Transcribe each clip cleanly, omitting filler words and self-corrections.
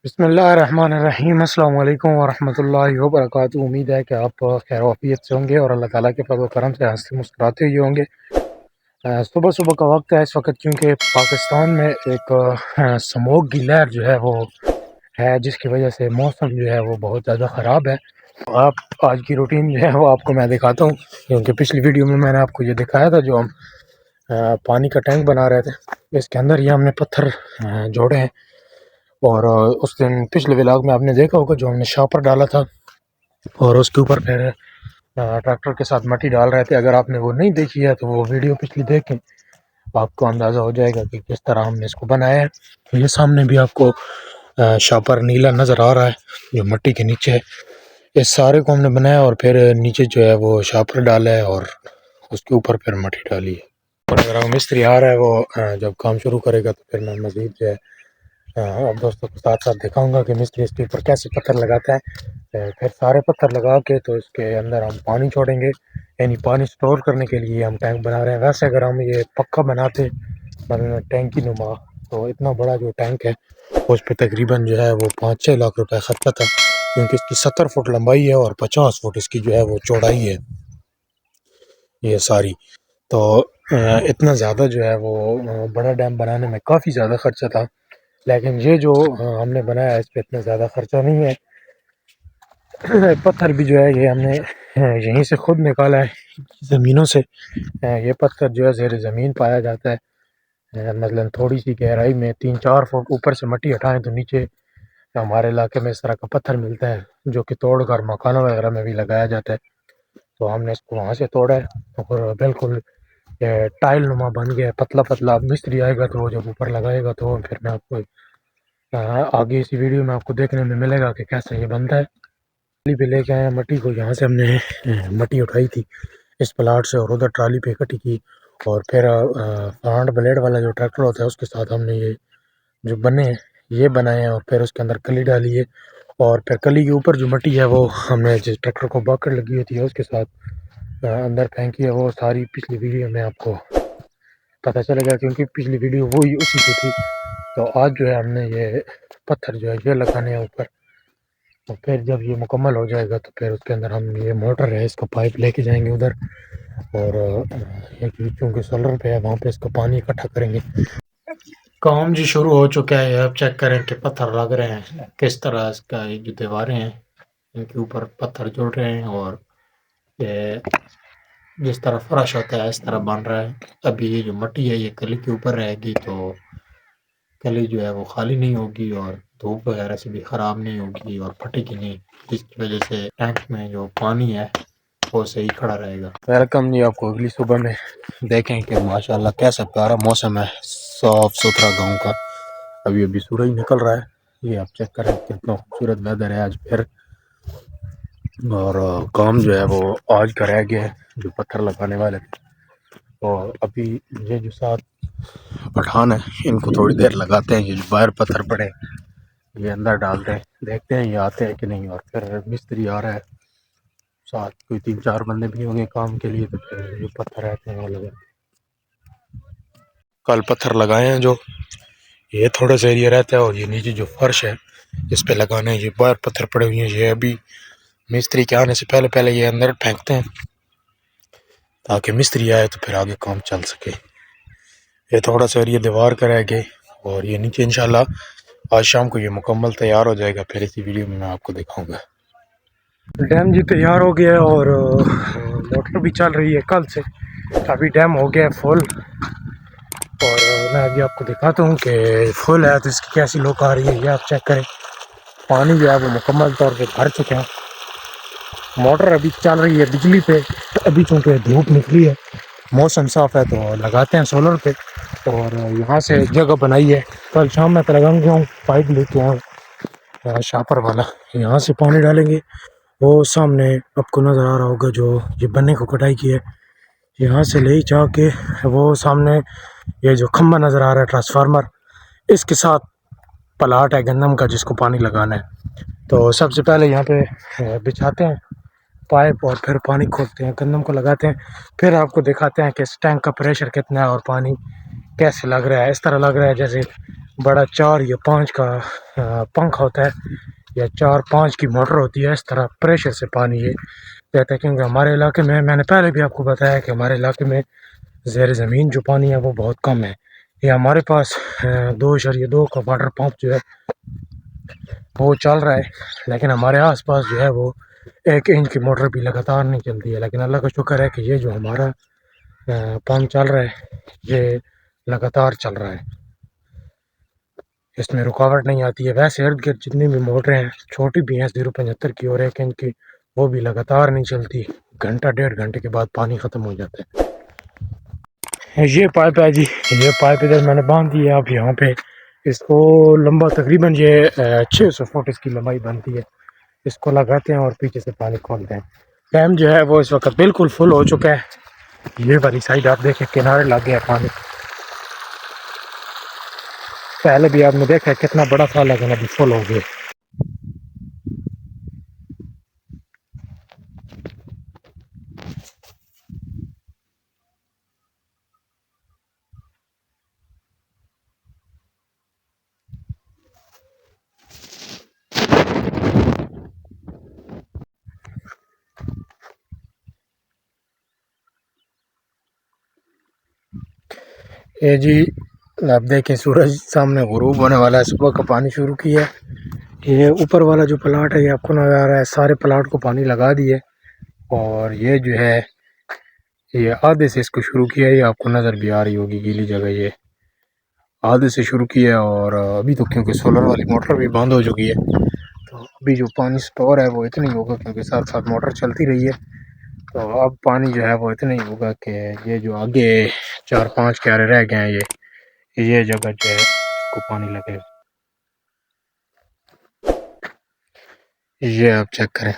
बिस्मिल्लाहिर्रहमानिर्रहीम अस्सलाम वालेकुम वरहमतुल्लाहि वबरकातुहू। उम्मीद है कि आप खैर वाफियत से होंगे और अल्लाह ताला के फज़ल करम से हंसते मुस्कुराते हुए होंगे। सुबह सुबह का वक्त है इस वक्त, क्योंकि पाकिस्तान में एक स्मोक की लहर जो है वो है, जिसकी वजह से मौसम जो है वो बहुत ज़्यादा ख़राब है। आप आज की रूटीन जो है वो आपको मैं दिखाता हूँ, क्योंकि पिछली वीडियो में मैंने आपको ये दिखाया था जो हम पानी का टैंक बना रहे थे। इसके अंदर ये हमने पत्थर जोड़े हैं, और उस दिन पिछले व्लॉग में आपने देखा होगा जो हमने शापर डाला था और उसके ऊपर फिर ट्रैक्टर के साथ मट्टी डाल रहे थे। अगर आपने वो नहीं देखी है तो वो वीडियो पिछली देखें, तो आपको अंदाज़ा हो जाएगा कि किस तरह हमने इसको बनाया है। तो ये सामने भी आपको शापर नीला नज़र आ रहा है जो मट्टी के नीचे है। इस सारे को हमने बनाया और फिर नीचे जो है वो शापर डाला है और उसके ऊपर फिर मट्टी डाली है। और अगर वो मिस्त्री आ रहा है वो जब काम शुरू करेगा तो फिर मैं मज़ीद जो है अब दोस्तों को साथ साथ दिखाऊंगा कि मिस्त्री इसके ऊपर कैसे पत्थर लगाता है। फिर सारे पत्थर लगा के तो इसके अंदर हम पानी छोड़ेंगे, यानी पानी स्टोर करने के लिए हम टैंक बना रहे हैं। वैसे अगर हम ये पक्का बनाते मतलब टैंकी नुमा, तो इतना बड़ा जो टैंक है उस पर तकरीबन जो है वो 5-6 लाख रुपए खर्चा था, क्योंकि इसकी 70 फुट लंबाई है और 50 फुट इसकी जो है वो चौड़ाई है ये सारी। तो इतना ज़्यादा जो है वो बड़ा डैम बनाने में काफ़ी ज़्यादा खर्चा था, लेकिन ये जो हमने बनाया है इस पे इतना ज़्यादा खर्चा नहीं है। पत्थर भी जो है ये हमने यहीं से खुद निकाला है ज़मीनों से। ये पत्थर जो है ज़ेर ज़मीन पाया जाता है। मतलब थोड़ी सी गहराई में 3-4 फुट ऊपर से मिट्टी हटाएं तो नीचे हमारे इलाके में इस तरह का पत्थर मिलता है, जो कि तोड़कर मकानों वगैरह में भी लगाया जाता है। तो हमने इसको वहाँ से तोड़ा है और बिल्कुल टाइल नुमा बन गया है, पतला पतला। अब मिस्त्री आएगा तो वो जब ऊपर लगाएगा तो फिर मैं आपको आगे इसी वीडियो में आपको देखने में मिलेगा कि कैसे ये बनता है। ट्राली पे लेके आए हैं मट्टी को, यहाँ से हमने मट्टी उठाई थी इस प्लाट से और उधर ट्राली पे इकट्ठी की, और फिर फ्रंट ब्लेड वाला जो ट्रैक्टर होता है उसके साथ हमने ये जो बने हैं ये बनाए हैं, और फिर उसके अंदर कली डाली है, और फिर कली के ऊपर जो मट्टी है वो हमने जिस ट्रैक्टर को बाकड़ लगी हुई थी उसके साथ अंदर फेंकी है। वो सारी पिछली वीडियो में आपको पता चलेगा, क्योंकि पिछली वीडियो वो ही उसी की थी। तो आज जो है हमने ये पत्थर जो है ये लगाने हैं ऊपर, तो फिर जब ये मुकम्मल हो जाएगा तो फिर उसके अंदर हम ये मोटर है इसका पाइप लेके जाएंगे उधर, और एक चूँकि सोलर पे है वहाँ पे इसका पानी इकट्ठा करेंगे। काम जी शुरू हो चुका है। अब चेक करें कि पत्थर लग रहे हैं किस तरह, इसका ये जो दीवारें हैं इनके ऊपर पत्थर जुड़ रहे हैं, और ये जिस तरह फर्श होता है इस तरह बन रहा है। अभी ये जो मिट्टी है ये कली के ऊपर रहेगी, तो कली जो है वो खाली नहीं होगी और धूप वगैरह से भी ख़राब नहीं होगी और फटेगी नहीं, जिसकी वजह से टैंक में जो पानी है वो सही खड़ा रहेगा। वेलकम जी आपको अगली सुबह में। देखें कि माशाल्लाह कैसा प्यारा मौसम है, साफ सुथरा गांव का। अभी अभी सूरज निकल रहा है, ये आप चेक करें कितना खूबसूरत वेदर है आज फिर। और काम जो है वो आज का रह गया है जो पत्थर लगाने वाले थे। और अभी ये जो साथ पठान है इनको थोड़ी देर लगाते हैं, ये जो बाहर पत्थर पड़े ये अंदर डालते हैं, देखते हैं ये आते हैं कि नहीं। और फिर मिस्त्री आ रहा है साथ, कोई 3-4 बंदे भी होंगे काम के लिए, तो फिर जो पत्थर रहते हैं वो लगा। कल पत्थर लगाए हैं जो ये थोड़ा सा एरिया रहता है, और ये नीचे जो फर्श है इस पे लगाना है। ये बाहर पत्थर पड़े हुए हैं, ये अभी मिस्त्री के आने से पहले पहले ये अंदर फेंकते हैं ताकि मिस्त्री आए तो फिर आगे काम चल सके। ये थोड़ा सा एरिया दीवार का रह गए, और ये नीचे इंशाल्लाह आज शाम को ये मुकम्मल तैयार हो जाएगा, फिर इसी वीडियो में मैं आपको दिखाऊंगा। डैम जी तैयार हो गया है और मोटर भी चल रही है कल से। अभी डैम हो गया है फुल, और मैं अभी आपको दिखाता हूँ कि फुल है तो इसकी कैसी लुक आ रही है। ये आप चेक करें, पानी जो है वो मुकम्मल तौर पे भर चुका है। मोटर अभी चल रही है बिजली पे, अभी चूँकि धूप निकली है मौसम साफ़ है तो लगाते हैं सोलर पे। और यहाँ से जगह बनाई है, कल शाम में लगाऊंगा हूँ, पाइप लेके आऊँ शापर वाला, यहाँ से पानी डालेंगे। वो सामने आपको नज़र आ रहा होगा जो ये बन्ने को कटाई की है, यहाँ से ले जा के वो सामने ये जो खंभा नज़र आ रहा है ट्रांसफार्मर, इसके साथ प्लाट है गंदम का जिसको पानी लगाना है। तो सबसे पहले यहाँ पे बिछाते हैं पाइप और फिर पानी खोलते हैं, गंदम को लगाते हैं, फिर आपको दिखाते हैं कि इस टैंक का प्रेशर कितना है और पानी कैसे लग रहा है। इस तरह लग रहा है जैसे बड़ा 4 या 5 का पंख होता है या 4-5 की मोटर होती है। इस तरह प्रेशर से पानी ये देता है, क्योंकि हमारे इलाके में मैंने पहले भी आपको बताया कि हमारे इलाके में ज़ेर ज़मीन जो पानी है वो बहुत कम है। ये हमारे पास 2.2 का वाटर पंप जो है वो चल रहा है, लेकिन हमारे आसपास जो है वो 1 इंच की मोटर भी लगातार नहीं चलती है। लेकिन अल्लाह का शुक्र है कि ये जो हमारा पंप चल रहा है ये लगातार चल रहा है, इसमें रुकावट नहीं आती है। वैसे इर्द गिर्द जितनी भी मोटरें हैं छोटी भी हैं 0.75 की और 1 इंच की, वो भी लगातार नहीं चलती। घंटा 1.5 घंटे के बाद पानी ख़त्म हो जाता है। ये पाइप है जी, ये पाइप इधर मैंने बांध दी है। आप यहाँ पे इसको लंबा तकरीबन ये 600 फुट इसकी लंबाई बनती है। इसको लगाते हैं और पीछे से पानी खोलते हैं। डैम जो है वो इस वक्त बिल्कुल फुल हो चुका है। ये वाली साइड आप देखें किनारे लग गया पानी। पहले भी आपने देखा है कितना बड़ा था, लेकिन अभी फुल हो गया। ये जी आप देखें सूरज सामने गुरूब होने वाला है। सुबह का पानी शुरू किया है। ये ऊपर वाला जो प्लाट है ये आपको नजर आ रहा है, सारे प्लाट को पानी लगा दिए। और ये जो है ये आधे से इसको शुरू किया है, ये आपको नज़र भी आ रही होगी गीली जगह, ये आधे से शुरू किया है। और अभी तो क्योंकि सोलर वाली मोटर भी बंद हो चुकी है तो अभी जो पानी स्टोर है वो इतना ही होगा, क्योंकि साथ साथ मोटर चलती रही है। तो अब पानी जो है वो इतना ही होगा कि ये जो आगे 4-5 क्यारे रह गए हैं ये जगह जो है इसको पानी लगेगा। ये आप चेक करें।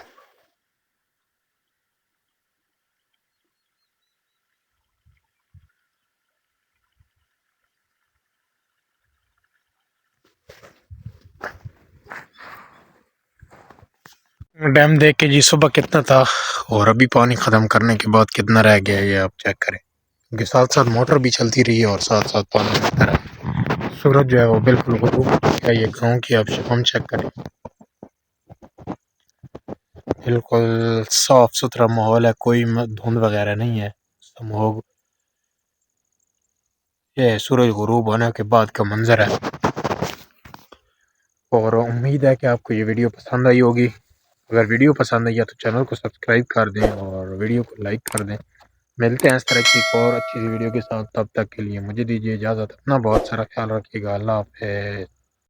डैम देख के जी सुबह कितना था और अभी पानी ख़त्म करने के बाद कितना रह गया, ये आप चेक करें। क्योंकि साथ साथ मोटर भी चलती रही है और साथ साथ पानी आता रहा। सूरज जो है वो बिल्कुल गुरूब हो चुका है। ये गाँव की आप हम चेक करें, बिल्कुल साफ सुथरा माहौल है, कोई धुंध वगैरह नहीं है। समोग ये सूरज गुरूब होने के बाद का मंजर है। और उम्मीद है कि आपको ये वीडियो पसंद आई होगी। अगर वीडियो पसंद आई है तो चैनल को सब्सक्राइब कर दें और वीडियो को लाइक कर दें। मिलते हैं इस तरह की एक और अच्छी सी वीडियो के साथ, तब तक के लिए मुझे दीजिए इजाज़त। अपना बहुत सारा ख्याल रखिएगा। अल्लाह हाफ़िज़।